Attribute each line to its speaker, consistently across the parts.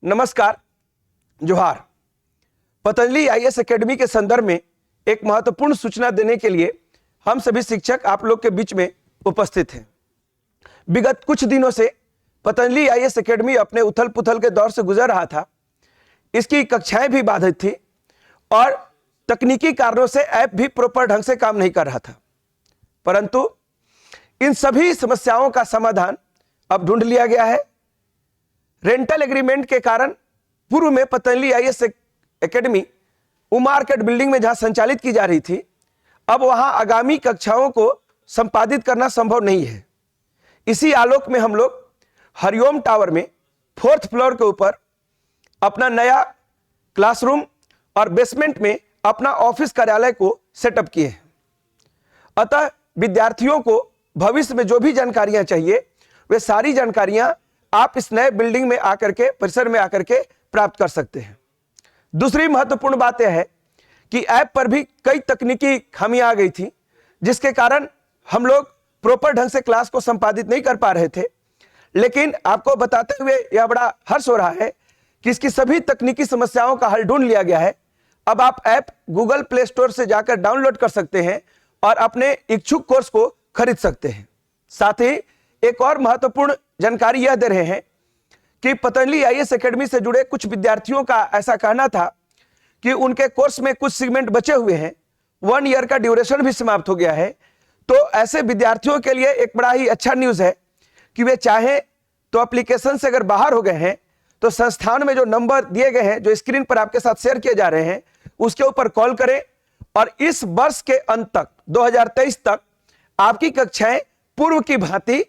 Speaker 1: नमस्कार, जोहार। Patanjali IAS academy के संदर्भ में एक महत्वपूर्ण सूचना देने के लिए हम सभी शिक्षक आप लोग के बीच में उपस्थित हैं। विगत कुछ दिनों से पतंजलि आईएएस एकेडमी अपने उथल पुथल के दौर से गुजर रहा था। इसकी कक्षाएं भी बाधित थी और तकनीकी कारणों से ऐप भी प्रॉपर ढंग से काम नहीं कर रहा था। परंतु इन सभी समस्याओं का समाधान अब ढूंढ लिया गया है। रेंटल एग्रीमेंट के कारण पूर्व में पतंजलि आईएएस एकेडमी उमार्केट बिल्डिंग में जहां संचालित की जा रही थी, अब वहां आगामी कक्षाओं को संपादित करना संभव नहीं है। इसी आलोक में हम लोग हरिओम टावर में 4th फ्लोर के ऊपर अपना नया क्लासरूम और बेसमेंट में अपना ऑफिस कार्यालय को सेटअप किए हैं। अतः विद्यार्थियों को भविष्य में जो भी जानकारियां चाहिए वे सारी जानकारियां आप इस नए बिल्डिंग में आकर के, परिसर में आकर के प्राप्त कर सकते हैं। दूसरी महत्वपूर्ण बात यह है कि ऐप पर भी कई तकनीकी खामियां आ गई थी, जिसके कारण हम लोग प्रॉपर ढंग से क्लास को संपादित नहीं कर पा रहे थे। लेकिन आपको बताते हुए यह बड़ा हर्ष हो रहा है कि इसकी सभी तकनीकी समस्याओं का हल ढूंढ लिया गया है। अब आप ऐप गूगल प्ले स्टोर से जाकर डाउनलोड कर सकते हैं और अपने इच्छुक कोर्स को खरीद सकते हैं। साथ ही एक और महत्वपूर्ण जानकारी यह दे रहे हैं कि पतंजलि आईएएस एकेडमी से जुड़े कुछ विद्यार्थियों का ऐसा कहना था कि उनके कोर्स में कुछ सेगमेंट बचे हुए हैं, 1 ईयर का ड्यूरेशन भी समाप्त हो गया है। तो ऐसे विद्यार्थियों के लिए एक बड़ा ही अच्छा न्यूज़ है कि वे चाहें तो एप्लीकेशन से अगर बाहर हो गए हैं तो संस्थान में जो नंबर दिए गए हैं, जो स्क्रीन पर आपके साथ शेयर किए जा रहे हैं, उसके ऊपर कॉल करें और इस वर्ष के अंत तक 2023 तक आपकी कक्षाएं पूर्व की भांति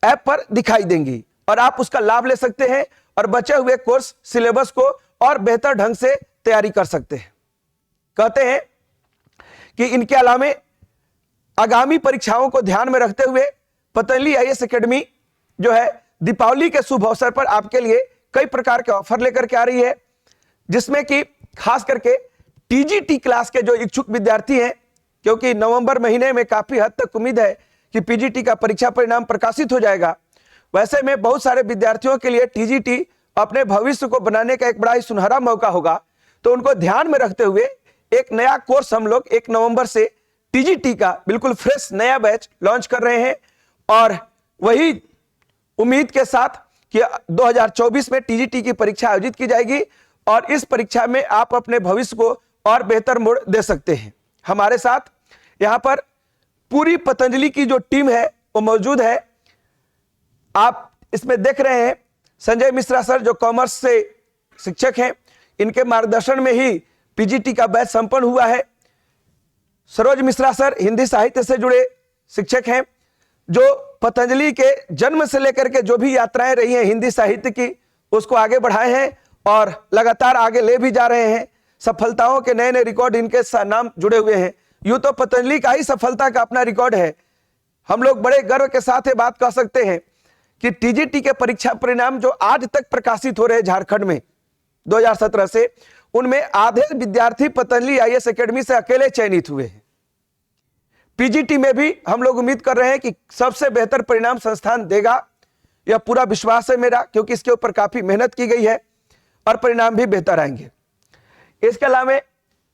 Speaker 1: ऐप पर दिखाई देंगी और आप उसका लाभ ले सकते हैं और बचे हुए कोर्स सिलेबस को और बेहतर ढंग से तैयारी कर सकते हैं। कहते हैं कि इनके अलावे आगामी परीक्षाओं को ध्यान में रखते हुए पतंजलि आईएएस एकेडमी जो है दीपावली के शुभ अवसर पर आपके लिए कई प्रकार के ऑफर लेकर के आ रही है, जिसमें कि खास करके टीजीटी क्लास के जो इच्छुक विद्यार्थी हैं, क्योंकि नवंबर महीने में काफी हद तक उम्मीद है कि पीजीटी का परीक्षा परिणाम प्रकाशित हो जाएगा। वैसे में बहुत सारे विद्यार्थियों के लिए टीजीटी अपने भविष्य को बनाने का एक बड़ा ही सुनहरा मौका होगा। तो उनको ध्यान में रखते हुए एक नया कोर्स हम लोग 1 नवंबर से टीजीटी का बिल्कुल फ्रेश नया बैच लॉन्च कर रहे हैं और वही उम्मीद के साथ कि 2024 में टीजीटी की परीक्षा आयोजित की जाएगी और इस परीक्षा में आप अपने भविष्य को और बेहतर मोड़ दे सकते हैं। हमारे साथ यहाँ पर पूरी पतंजलि की जो टीम है वो मौजूद है। आप इसमें देख रहे हैं संजय मिश्रा सर जो कॉमर्स से शिक्षक हैं, इनके मार्गदर्शन में ही पीजीटी का बैच संपन्न हुआ है। सरोज मिश्रा सर हिंदी साहित्य से जुड़े शिक्षक हैं, जो पतंजलि के जन्म से लेकर के जो भी यात्राएं रही हैं हिंदी साहित्य की, उसको आगे बढ़ाए हैं और लगातार आगे ले भी जा रहे हैं। सफलताओं के नए नए रिकॉर्ड इनके नाम जुड़े हुए हैं। यूं तो पतंजलि का ही सफलता का अपना रिकॉर्ड है। हम लोग बड़े गर्व के साथ ये बात कह सकते हैं कि टीजीटी के परीक्षा परिणाम जो आज तक प्रकाशित हो रहे हैं झारखंड में 2017 से, उनमें आधे विद्यार्थी पतंजलि आईएएस एकेडमी से अकेले चयनित हुए हैं। पीजीटी में भी हम लोग उम्मीद कर रहे हैं कि सबसे बेहतर परिणाम संस्थान देगा। यह पूरा विश्वास है मेरा, क्योंकि इसके ऊपर काफी मेहनत की गई है और परिणाम भी बेहतर आएंगे। इसके अलावा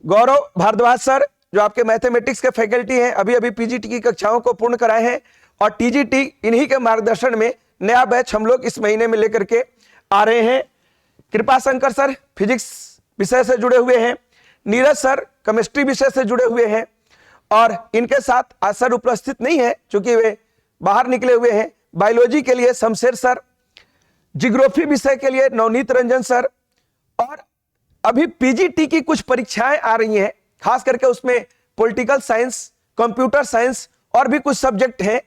Speaker 1: गौरव भारद्वाज सर जो आपके मैथमेटिक्स के फैकल्टी हैं, अभी अभी पीजीटी की कक्षाओं को पूर्ण कराए हैं और टीजीटी इन्हीं के मार्गदर्शन में नया बैच हम लोग इस महीने में लेकर के आ रहे हैं। कृपा शंकर सर फिजिक्स विषय से जुड़े हुए हैं, नीरज सर केमिस्ट्री विषय से जुड़े हुए हैं और इनके साथ आज सर उपस्थित नहीं है क्योंकि वे बाहर निकले हुए हैं। बायोलॉजी के लिए शमशेर सर, जियोग्राफी विषय के लिए नवनीत रंजन सर, और अभी पीजीटी की कुछ परीक्षाएं आ रही हैं, खास करके उसमें पॉलिटिकल साइंस, कंप्यूटर साइंस और भी कुछ सब्जेक्ट हैं।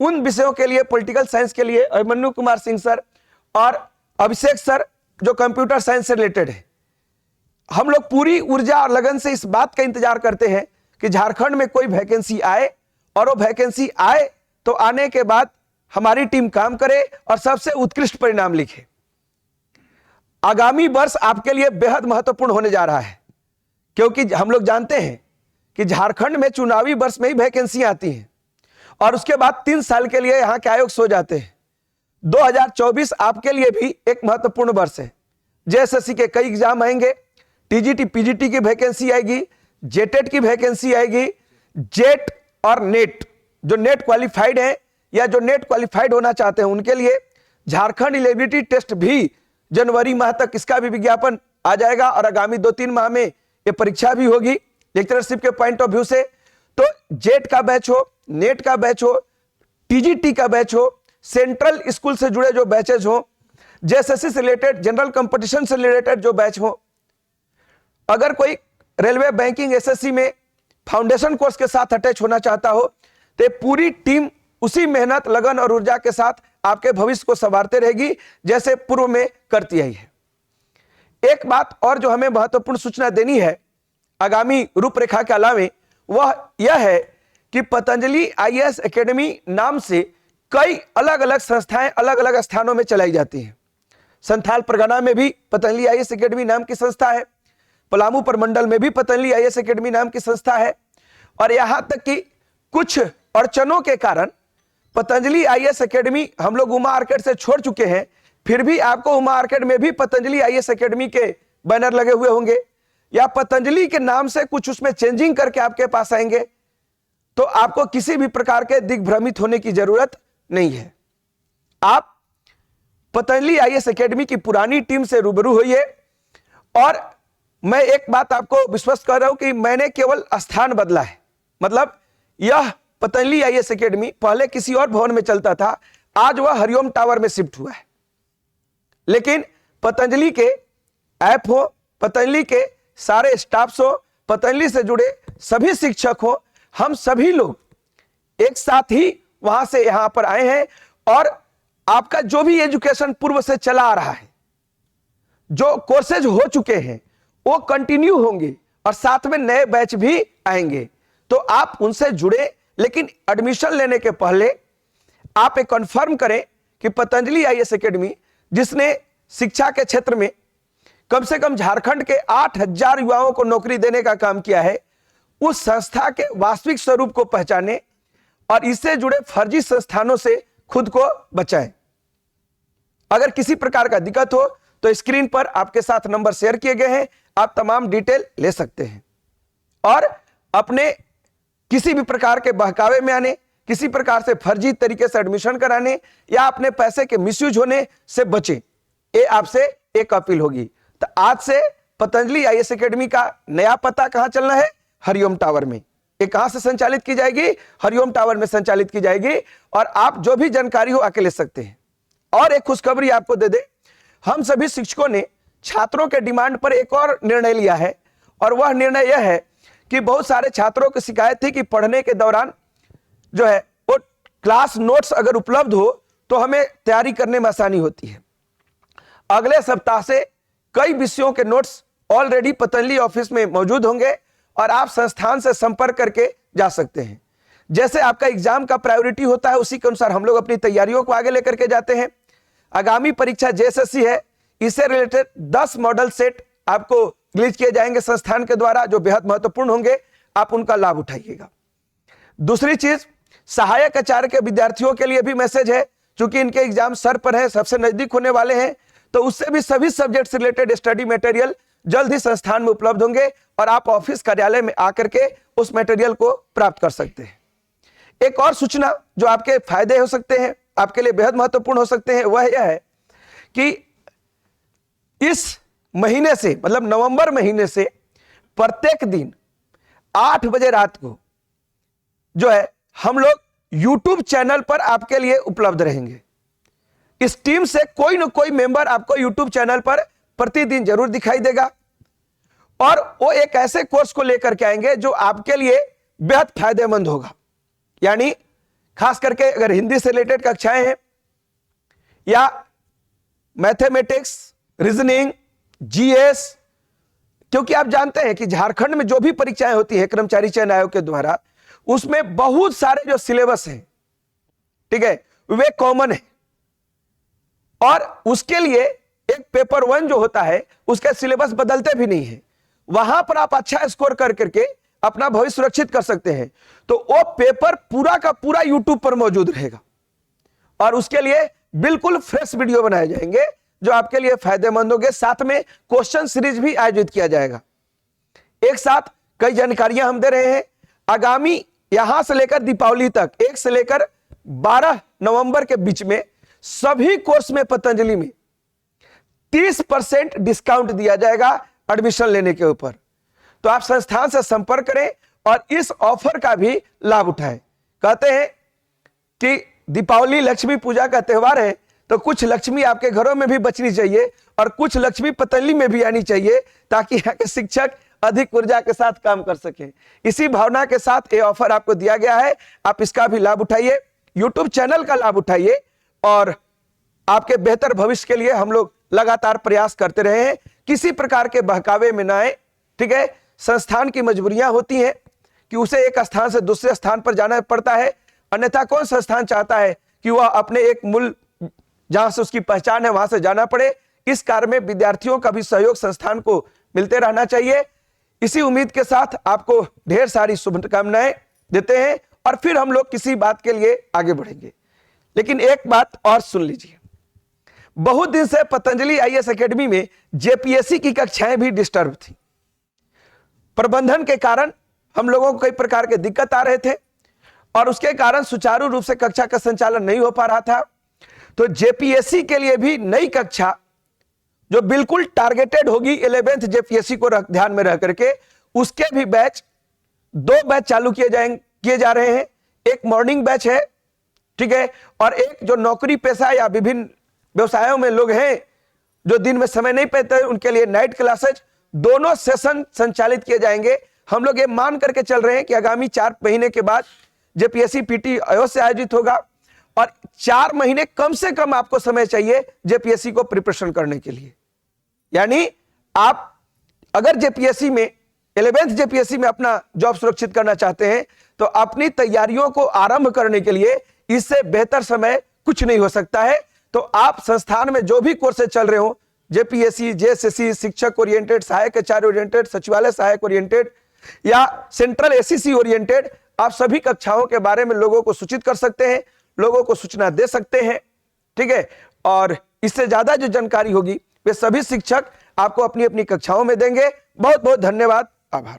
Speaker 1: उन विषयों के लिए पॉलिटिकल साइंस के लिए अभिमन्यु कुमार सिंह सर और अभिषेक सर जो कंप्यूटर साइंस से रिलेटेड है। हम लोग पूरी ऊर्जा और लगन से इस बात का इंतजार करते हैं कि झारखंड में कोई वैकेंसी आए और वो वैकेंसी आए तो आने के बाद हमारी टीम काम करे और सबसे उत्कृष्ट परिणाम लिखे। आगामी वर्ष आपके लिए बेहद महत्वपूर्ण होने जा रहा है, क्योंकि हम लोग जानते हैं कि झारखंड में चुनावी वर्ष में ही वैकेंसी आती है और उसके बाद 3 साल के लिए यहाँ के आयोग सो जाते हैं। 2024 आपके लिए भी एक महत्वपूर्ण वर्ष है। जेएसएससी के कई एग्जाम आएंगे, टीजीटी पीजीटी की वैकेंसी आएगी, जेटेट की वैकेंसी आएगी, जेट और नेट, जो नेट क्वालिफाइड है या जो नेट क्वालिफाइड होना चाहते हैं उनके लिए झारखंड एलिजिबिलिटी टेस्ट भी जनवरी माह तक इसका भी विज्ञापन आ जाएगा और आगामी 2-3 माह में ये परीक्षा भी होगी लेक्चरशिप के पॉइंट ऑफ व्यू से। तो जेट का बैच हो, नेट का बैच हो, टीजीटी का बैच हो, सेंट्रल स्कूल से जुड़े जो बैचेज हो, जेएसएससी से रिलेटेड, जनरल कंपटीशन से रिलेटेड जो बैच हो, अगर कोई रेलवे बैंकिंग एसएससी में फाउंडेशन कोर्स के साथ अटैच होना चाहता हो तो पूरी टीम उसी मेहनत, लगन और ऊर्जा के साथ आपके भविष्य को संवारते रहेगी जैसे पूर्व में करती आई है। एक बात और जो हमें महत्वपूर्ण सूचना देनी है आगामी रूपरेखा के अलावे, वह यह है कि पतंजलि आईएएस एकेडमी नाम से कई अलग अलग संस्थाएं अलग अलग स्थानों में चलाई जाती हैं। संथाल परगना में भी पतंजलि आईएएस एकेडमी नाम की संस्था है, पलामू प्रमंडल में भी पतंजलि आईएएस एकेडमी नाम की संस्था है, और यहां तक कि कुछ अड़चनों के कारण पतंजलि आईएएस एकेडमी हम लोग उमा आर्केड से छोड़ चुके हैं, फिर भी आपको उमा आर्केड में भी पतंजलि आईएएस एकेडमी के बैनर लगे हुए होंगे या पतंजलि के नाम से कुछ उसमें चेंजिंग करके आपके पास आएंगे, तो आपको किसी भी प्रकार के दिग्भ्रमित होने की जरूरत नहीं है। आप पतंजलि आईएएस एकेडमी की पुरानी टीम से रूबरू होइए। और मैं एक बात आपको विश्वस्त कर रहा हूं कि मैंने केवल स्थान बदला है, मतलब यह पतंजलि आईएएस एकेडमी पहले किसी और भवन में चलता था, आज वह हरिओम टावर में शिफ्ट हुआ है, लेकिन पतंजलि के ऐप हो, पतंजलि के सारे स्टाफ्स हो, पतंजलि से जुड़े सभी शिक्षक हो, हम सभी लोग एक साथ ही वहां से यहां पर आए हैं और आपका जो भी एजुकेशन पूर्व से चला आ रहा है, जो कोर्सेज हो चुके हैं वो कंटिन्यू होंगे और साथ में नए बैच भी आएंगे, तो आप उनसे जुड़े। लेकिन एडमिशन लेने के पहले आप एक कंफर्म करें कि पतंजलि आईएएस एकेडमी, जिसने शिक्षा के क्षेत्र में कम से कम झारखंड के 8,000 युवाओं को नौकरी देने का काम किया है, उस संस्था के वास्तविक स्वरूप को पहचाने और इससे जुड़े फर्जी संस्थानों से खुद को बचाएं। अगर किसी प्रकार का दिक्कत हो तो स्क्रीन पर आपके साथ नंबर शेयर किए गए हैं, आप तमाम डिटेल ले सकते हैं और अपने किसी भी प्रकार के बहकावे में आने, किसी प्रकार से फर्जी तरीके से एडमिशन कराने या अपने पैसे के मिसयूज होने से बचें, ये आपसे एक अपील होगी। तो आज से पतंजलि आईएएस एकेडमी का नया पता कहां चलना है? हरिओम टावर में। ये कहां से संचालित की जाएगी? हरिओम टावर में संचालित की जाएगी और आप जो भी जानकारी हो आके ले सकते हैं। और एक खुशखबरी आपको दे दे, हम सभी शिक्षकों ने छात्रों के डिमांड पर एक और निर्णय लिया है और वह निर्णय यह है कि बहुत सारे छात्रों की शिकायत थी कि पढ़ने के दौरान जो है वो क्लास नोट्स अगर उपलब्ध हो तो हमें तैयारी करने में आसानी होती है। अगले सप्ताह से कई विषयों के नोट्स ऑलरेडी पतंजलि ऑफिस में मौजूद होंगे और आप संस्थान से संपर्क करके जा सकते हैं। जैसे आपका एग्जाम का प्रायोरिटी होता है उसी के अनुसार हम लोग अपनी तैयारियों को आगे लेकर के जाते हैं। आगामी परीक्षा जेएसएससी है, इससे रिलेटेड 10 मॉडल सेट आपको रिलीज किए जाएंगे संस्थान के द्वारा जो बेहद महत्वपूर्ण होंगे, आप उनका लाभ उठाइएगा। दूसरी चीज, सहायक आचार्य के विद्यार्थियों के लिए भी मैसेज है, क्योंकि इनके एग्जाम सर पर है, सबसे नजदीक होने वाले हैं, तो उससे भी सभी सब्जेक्ट से रिलेटेड स्टडी मटेरियल जल्द ही संस्थान में उपलब्ध होंगे और आप ऑफिस कार्यालय में आकर के उस मटेरियल को प्राप्त कर सकते हैं। एक और सूचना जो आपके फायदे हो सकते हैं, आपके लिए बेहद महत्वपूर्ण हो सकते हैं, वह यह है कि इस महीने से, मतलब नवंबर महीने से प्रत्येक दिन 8 बजे रात को जो है हम लोग YouTube चैनल पर आपके लिए उपलब्ध रहेंगे। इस टीम से कोई न कोई मेंबर आपको YouTube चैनल पर प्रतिदिन जरूर दिखाई देगा और वो एक ऐसे कोर्स को लेकर के आएंगे जो आपके लिए बेहद फायदेमंद होगा। यानी खास करके अगर हिंदी से रिलेटेड कक्षाएं हैं या मैथमेटिक्स, रीजनिंग, जीएस, क्योंकि आप जानते हैं कि झारखंड में जो भी परीक्षाएं होती हैं कर्मचारी चयन आयोग के द्वारा, उसमें बहुत सारे जो सिलेबस हैं, ठीक है, वे कॉमन है और उसके लिए एक पेपर 1 जो होता है उसका सिलेबस बदलते भी नहीं है। वहां पर आप अच्छा स्कोर कर करके अपना भविष्य सुरक्षित कर सकते हैं। तो वो पेपर पूरा का पूरा YouTube पर मौजूद रहेगा और उसके लिए बिल्कुल फ्रेश वीडियो बनाए जाएंगे जो आपके लिए फायदेमंद होंगे। साथ में क्वेश्चन सीरीज भी आयोजित किया जाएगा। एक साथ कई जानकारियां हम दे रहे हैं। आगामी यहां से लेकर दीपावली तक 1 से लेकर 12 नवंबर के बीच में सभी कोर्स में पतंजलि में 30% डिस्काउंट दिया जाएगा एडमिशन लेने के ऊपर। तो आप संस्थान से संपर्क करें और इस ऑफर का भी लाभ उठाएं। कहते हैं कि दीपावली लक्ष्मी पूजा का त्योहार है, तो कुछ लक्ष्मी आपके घरों में भी बचनी चाहिए और कुछ लक्ष्मी पतंजलि में भी आनी चाहिए, ताकि यहाँ के शिक्षक अधिक ऊर्जा के साथ काम कर सकें। इसी भावना के साथ ये ऑफर आपको दिया गया है। आप इसका भी लाभ उठाइए, यूट्यूब चैनल का लाभ उठाइए और आपके बेहतर भविष्य के लिए हम लोग लगातार प्रयास करते रहे हैं। किसी प्रकार के बहकावे में ना आए, ठीक है। संस्थान की मजबूरियां होती हैं कि उसे एक स्थान से दूसरे स्थान पर जाना पड़ता है, अन्यथा कौन संस्थान चाहता है कि वह अपने एक मूल जहां से उसकी पहचान है वहां से जाना पड़े। इस कार्य में विद्यार्थियों का भी सहयोग संस्थान को मिलते रहना चाहिए। इसी उम्मीद के साथ आपको ढेर सारी शुभकामनाएं देते हैं और फिर हम लोग किसी बात के लिए आगे बढ़ेंगे। लेकिन एक बात और सुन लीजिए, बहुत दिन से पतंजलि आईएएस एकेडमी में जेपीएससी की कक्षाएं भी डिस्टर्ब थी। प्रबंधन के कारण हम लोगों को कई प्रकार के दिक्कत आ रहे थे और उसके कारण सुचारू रूप से कक्षा का संचालन नहीं हो पा रहा था। तो जेपीएससी के लिए भी नई कक्षा जो बिल्कुल टारगेटेड होगी 11th जेपीएससी को ध्यान में रह करके, उसके भी बैच 2 बैच चालू किए जा रहे हैं। एक मॉर्निंग बैच है, ठीक है, और एक जो नौकरी पेशा या विभिन्न व्यवसायों में लोग हैं जो दिन में समय नहीं पाते, उनके लिए नाइट क्लासेज, दोनों सेशन संचालित किए जाएंगे। हम लोग ये मान करके चल रहे हैं कि आगामी 4 महीने के बाद जेपीएससी पीटी अवश्य आयोजित होगा और 4 महीने कम से कम आपको समय चाहिए जेपीएससी को प्रिपरेशन करने के लिए। यानी आप अगर जेपीएससी में 11th जेपीएससी में अपना जॉब सुरक्षित करना चाहते हैं, तो अपनी तैयारियों को आरंभ करने के लिए इससे बेहतर समय कुछ नहीं हो सकता है। तो आप संस्थान में जो भी कोर्सेज चल रहे हो, जेपीएससी, जेएसएससी, शिक्षक ओरिएंटेड, सहायक आचार्य ओरिएंटेड, सचिवालय सहायक ओरिएंटेड या सेंट्रल एससीसी ओरिएंटेड, आप सभी कक्षाओं के बारे में लोगों को सूचित कर सकते हैं, लोगों को सूचना दे सकते हैं, ठीक है। और इससे ज्यादा जो जानकारी होगी वे सभी शिक्षक आपको अपनी अपनी कक्षाओं में देंगे। बहुत बहुत धन्यवाद, आभार।